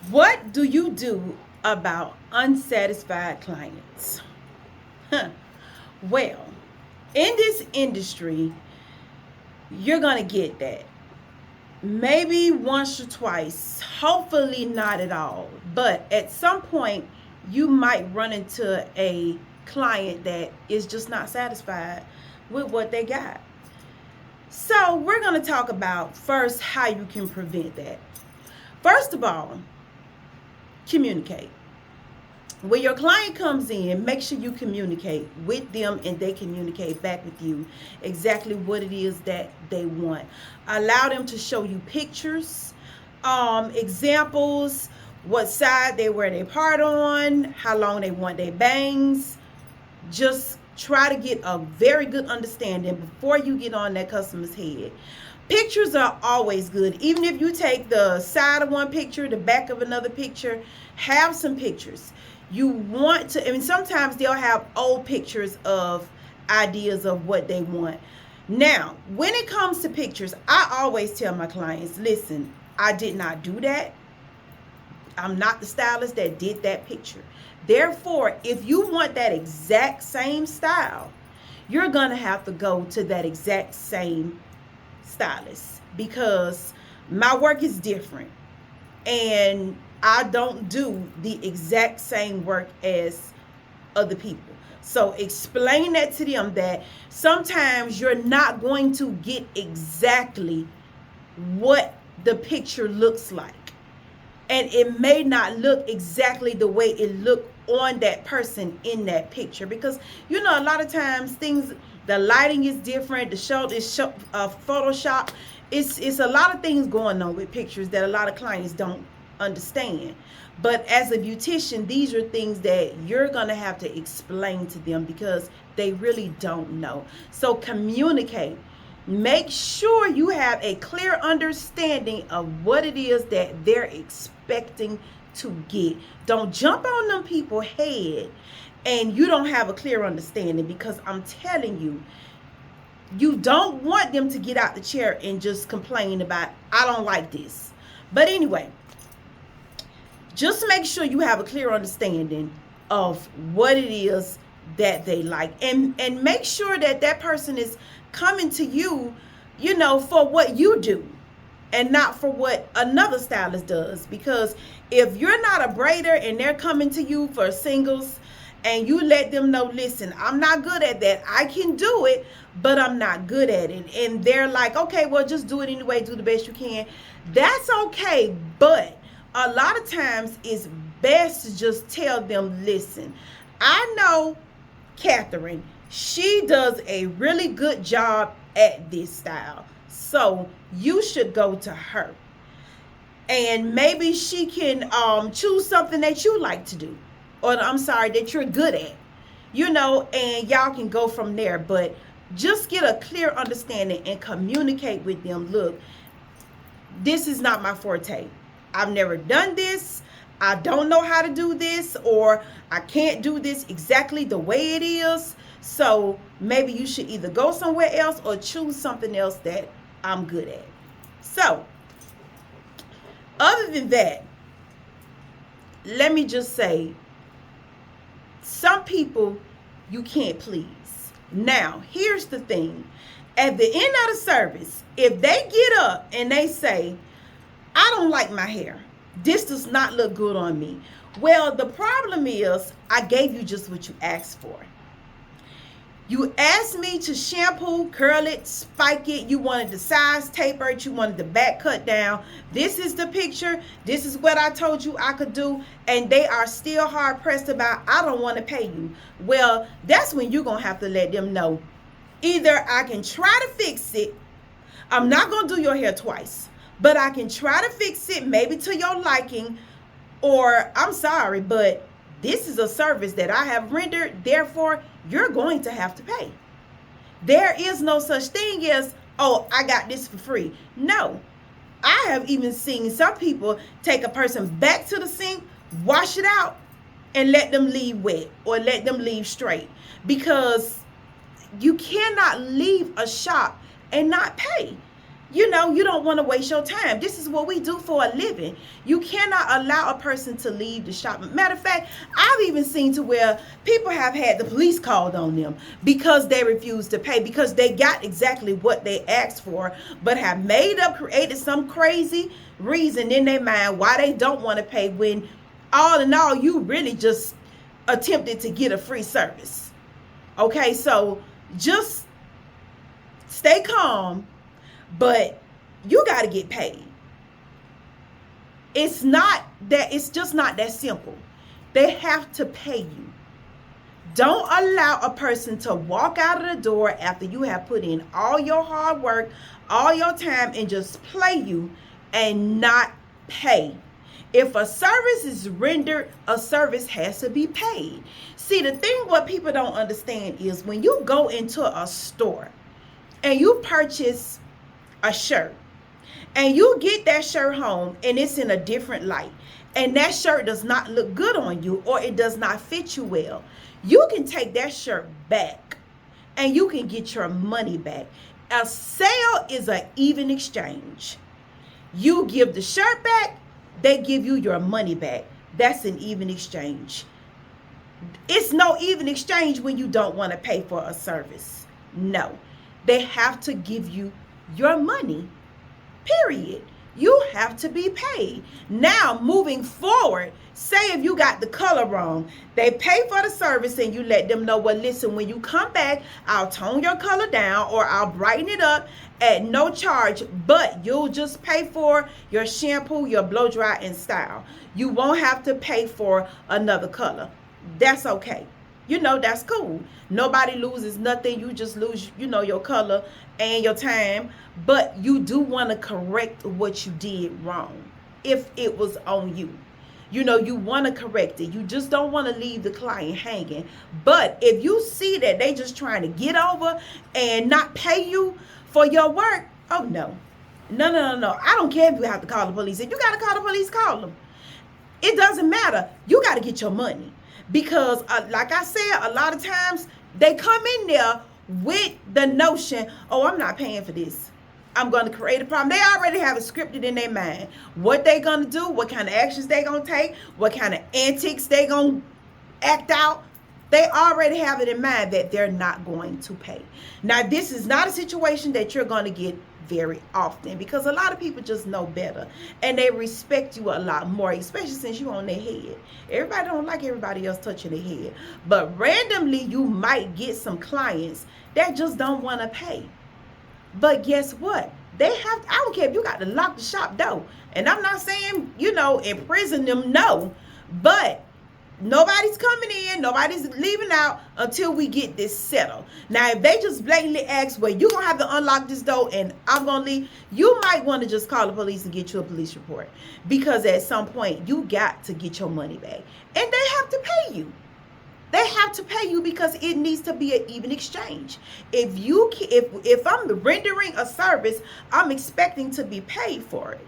What do you do about unsatisfied clients? Huh. Well, in this industry, you're going to get that. Maybe once or twice, hopefully not at all. But at some point, you might run into a client that is just not satisfied with what they got. So, we're going to talk about first how you can prevent that. First of all, communicate. When your client comes in, make sure you communicate with them and they communicate back with you exactly what it is that they want. Allow them to show you pictures, examples, what side they wear their part on, how long they want their bangs. Just try to get a very good understanding before you get on that customer's head. Pictures are always good. Even if you take the side of one picture, the back of another picture, have some pictures. You want to, I mean, sometimes they'll have old pictures of ideas of what they want. Now, when it comes to pictures, I always tell my clients, listen, I did not do that. I'm not the stylist that did that picture. Therefore, if you want that exact same style, you're going to have to go to that exact same stylist because my work is different and I don't do the exact same work as other people. So explain that to them that sometimes you're not going to get exactly what the picture looks like. And it may not look exactly the way it looked on that person in that picture. Because, you know, a lot of times things, the lighting is different. The show is Photoshop. It's a lot of things going on with pictures that a lot of clients don't understand. But as a beautician, these are things that you're going to have to explain to them because they really don't know. So communicate. Make sure you have a clear understanding of what it is that they're expecting to get. Don't jump on them people's head and you don't have a clear understanding, because I'm telling you, you don't want them to get out the chair and just complain about, I don't like this. But anyway, just make sure you have a clear understanding of what it is that they like, and make sure that that person is coming to you, you know, for what you do and not for what another stylist does. Because if you're not a braider and they're coming to you for singles and you let them know, listen, I'm not good at that. I can do it, but I'm not good at it. And they're like, okay, well, just do it anyway. Do the best you can. That's okay. But a lot of times it's best to just tell them, listen, I know Catherine, she does a really good job at this style. So you should go to her. And maybe she can choose something that you like to do. Or I'm sorry, that you're good at. You know, and y'all can go from there. But just get a clear understanding and communicate with them. Look, this is not my forte. I've never done this. I don't know how to do this, or I can't do this exactly the way it is. So maybe you should either go somewhere else or choose something else that I'm good at. So other than that, let me just say, some people you can't please. Now, here's the thing. At the end of the service, if they get up and they say, I don't like my hair, this does not look good on me. Well, the problem is I gave you just what you asked for. You asked me to shampoo, curl it, spike it. You wanted the size tapered. You wanted the back cut down. This is the picture. This is what I told you I could do. And they are still hard pressed about, I don't want to pay you. Well, that's when you're going to have to let them know. Either I can try to fix it. I'm not going to do your hair twice. But I can try to fix it maybe to your liking, or I'm sorry, but this is a service that I have rendered, therefore you're going to have to pay. There is no such thing as, oh, I got this for free. No, I have even seen some people take a person back to the sink, wash it out, and let them leave wet or let them leave straight, because you cannot leave a shop and not pay. You know, you don't want to waste your time. This is what we do for a living. You cannot allow a person to leave the shop. Matter of fact, I've even seen to where people have had the police called on them because they refused to pay, because they got exactly what they asked for, but have created some crazy reason in their mind why they don't want to pay, when all in all, you really just attempted to get a free service. Okay, so just stay calm, but you got to get paid. It's just not that simple. They have to pay you. Don't allow a person to walk out of the door after you have put in all your hard work, all your time, and just play you and not pay. If a service is rendered, a service has to be paid. See, the thing what people don't understand is when you go into a store and you purchase a shirt and you get that shirt home and it's in a different light and that shirt does not look good on you, or it does not fit you well, you can take that shirt back and you can get your money back. A sale is an even exchange. You give the shirt back, they give you your money back. That's an even exchange. It's no even exchange when you don't want to pay for a service. No, they have to give you your money, period. You have to be paid. Now, moving forward, say if you got the color wrong, they pay for the service and you let them know, well, listen, when you come back, I'll tone your color down or I'll brighten it up at no charge, but you'll just pay for your shampoo, your blow dry, and style. You won't have to pay for another color. That's okay. You know, that's cool. Nobody loses nothing. You just lose, you know, your color and your time. But you do want to correct what you did wrong if it was on you. You know, you want to correct it. You just don't want to leave the client hanging. But if you see that they just trying to get over and not pay you for your work, oh, no. No. I don't care if you have to call the police. If you got to call the police, call them. It doesn't matter. You got to get your money. Because like I said, a lot of times they come in there with the notion, oh, I'm not paying for this. I'm going to create a problem. They already have it scripted in their mind. What they going to do, what kind of actions they going to take, what kind of antics they going to act out. They already have it in mind that they're not going to pay. Now, this is not a situation that you're going to get very often, because a lot of people just know better and they respect you a lot more, especially since you're on their head. Everybody don't like everybody else touching their head, but randomly you might get some clients that just don't want to pay. But guess what? They have, I don't care if you got to lock the shop door, and I'm not saying, you know, imprison them, no, but nobody's coming in, nobody's leaving out until we get this settled. Now, if they just blatantly ask, well, you're going to have to unlock this door and I'm going to leave, you might want to just call the police and get you a police report, because at some point you got to get your money back and they have to pay you. They have to pay you because it needs to be an even exchange. If I'm rendering a service, I'm expecting to be paid for it,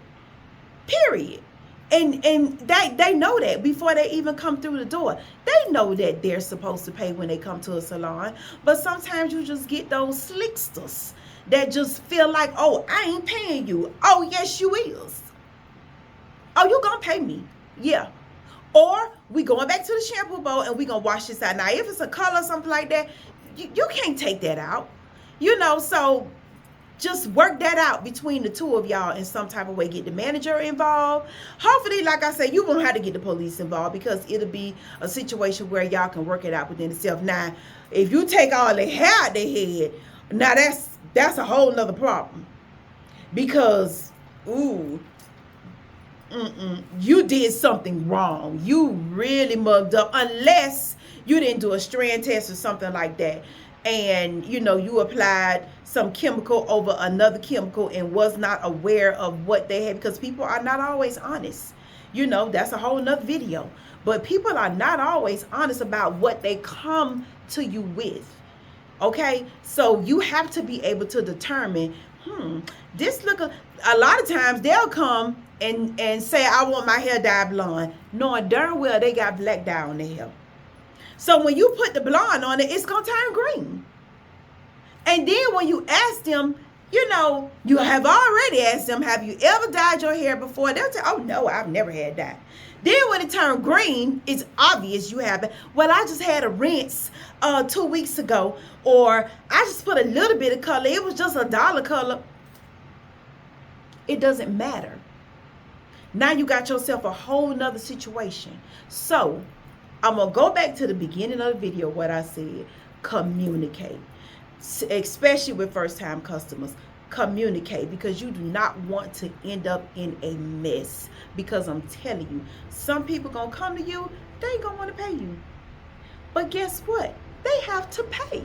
period. And they know that before they even come through the door. They know that they're supposed to pay when they come to a salon. But sometimes you just get those slicksters that just feel like, oh, I ain't paying you. Oh, yes, you is. Oh, you gonna pay me. Yeah. Or we going back to the shampoo bowl and we gonna wash this out. Now, if it's a color or something like that, you can't take that out. You know, so just work that out between the two of y'all in some type of way. Get the manager involved. Hopefully, like I said, you won't have to get the police involved, because it'll be a situation where y'all can work it out within itself. Now, if you take all the hair out their head, now that's a whole nother problem. Because, you did something wrong. You really mugged up, unless you didn't do a strand test or something like that. And, you know, you applied some chemical over another chemical and was not aware of what they had, because people are not always honest. You know, that's a whole nother video. But people are not always honest about what they come to you with. Okay? So you have to be able to determine, this look, a lot of times they'll come and say, I want my hair dyed blonde, knowing darn well they got black dye on their hair. So when you put the blonde on it, it's going to turn green. And then when you ask them, You know, you have already asked them, have you ever dyed your hair before? They'll tell, oh no, I've never had that. Then when it turned green, it's obvious you haven't. Well, I just had a rinse 2 weeks ago, or I just put a little bit of color. It was just a dollar color. It doesn't matter. Now you got yourself a whole nother situation. So I'm going to go back to the beginning of the video, what I said. Communicate. Especially with first-time customers. Communicate, because you do not want to end up in a mess. Because I'm telling you, some people going to come to you, they ain't going to want to pay you. But guess what? They have to pay.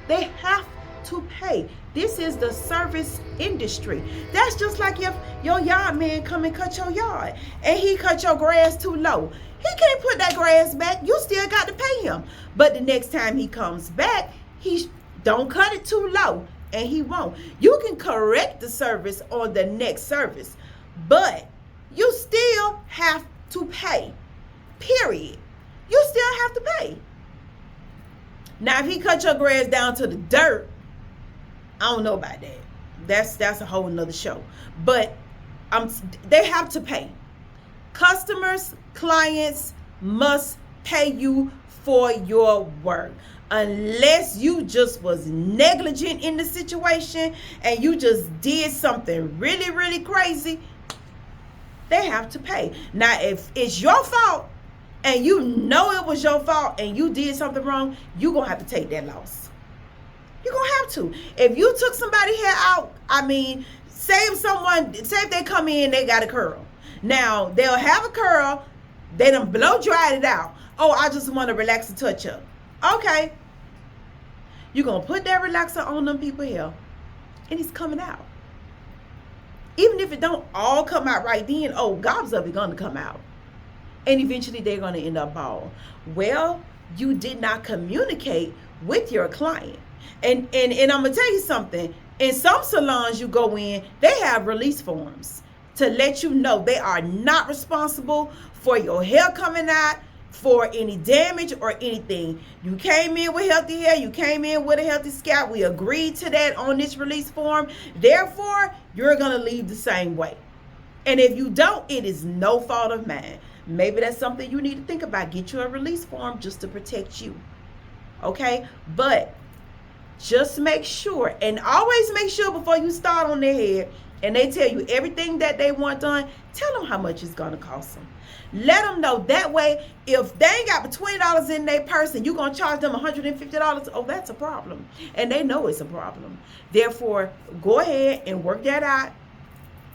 They have to pay. This is the service industry. That's just like if your yard man come and cut your yard and he cut your grass too low. He can't put that grass back. You still got to pay him. But the next time he comes back, he don't cut it too low, and he won't. You can correct the service on the next service, but you still have to pay. Period. You still have to pay. Now, if he cut your grass down to the dirt, I don't know about that. That's a whole nother show. But they have to pay. Customers, clients must pay you for your work. Unless you just was negligent in the situation and you just did something really, really crazy, they have to pay. Now, if it's your fault and you know it was your fault and you did something wrong, you're going to have to take that loss. You're going to have to. If you took somebody's hair out, I mean, say if they come in, they got a curl. Now, they'll have a curl, they done blow dried it out. Oh, I just want to relax and touch up. Okay. You're going to put that relaxer on them people here, and it's coming out. Even if it don't all come out right then, gobs of it going to come out. And eventually they're going to end up bald. Well, you did not communicate with your client. And I'm going to tell you something. In some salons you go in, they have release forms to let you know they are not responsible for your hair coming out, for any damage or anything. You came in with healthy hair, you came in with a healthy scalp. We agreed to that on this release form. Therefore, you're going to leave the same way. And if you don't, it is no fault of mine. Maybe that's something you need to think about. Get you a release form just to protect you. Okay? But just make sure, and always make sure before you start on their head and they tell you everything that they want done, tell them how much it's going to cost them. Let them know. That way, if they ain't got but $20 in their purse and you're going to charge them $150, oh, that's a problem. And they know it's a problem. Therefore, go ahead and work that out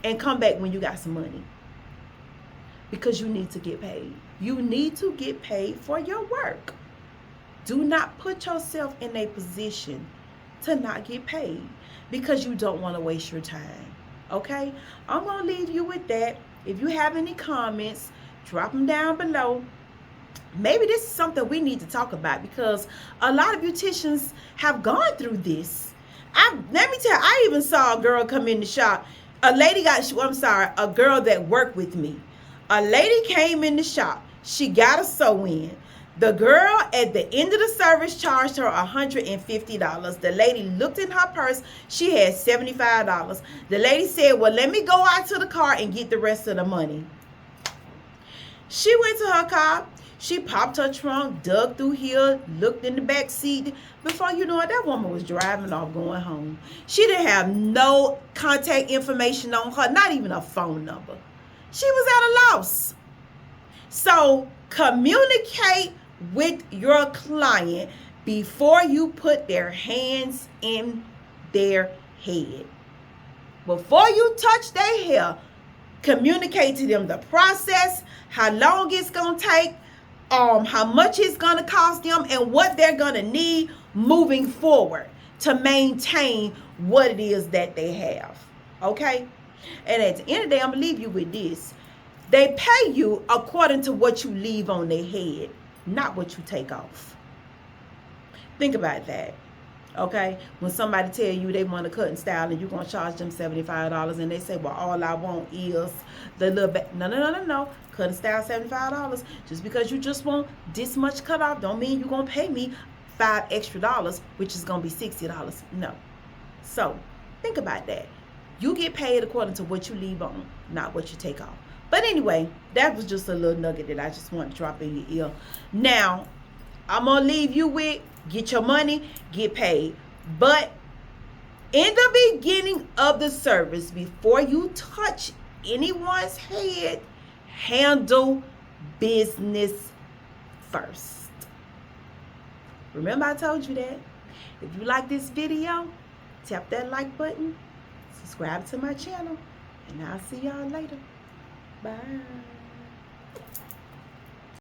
and come back when you got some money. Because you need to get paid. You need to get paid for your work. Do not put yourself in a position to not get paid because you don't want to waste your time. Okay? I'm going to leave you with that. If you have any comments, drop them down below. Maybe this is something we need to talk about because a lot of beauticians have gone through this. Let me tell you, I even saw a girl come in the shop. A girl that worked with me. A lady came in the shop. She got a sew-in. The girl at the end of the service charged her $150. The lady looked in her purse. She had $75. The lady said, well, let me go out to the car and get the rest of the money. She went to her car. She popped her trunk, dug through here, looked in the back seat. Before you know it, that woman was driving off, going home. She didn't have no contact information on her, not even a phone number. She was at a loss. So communicate with your client before you put their hands in their head. Before you touch their hair, communicate to them the process, how long it's going to take, how much it's going to cost them, and what they're going to need moving forward to maintain what it is that they have. Okay? And at the end of the day, I'm going to leave you with this. They pay you according to what you leave on their head, not what you take off. Think about that. Okay? When somebody tell you they want to cut and style and you're going to charge them $75 and they say, well, all I want is the little bit. No. Cut and style $75. Just because you just want this much cut off don't mean you're going to pay me $5 extra, which is going to be $60. No. So Think about that. You get paid according to what you leave on, not what you take off. But anyway, that was just a little nugget that I just want to drop in your ear. Now, I'm going to leave you with, get your money, get paid. But in the beginning of the service, before you touch anyone's head, handle business first. Remember I told you that? If you like this video, tap that like button, subscribe to my channel, and I'll see y'all later. Bye.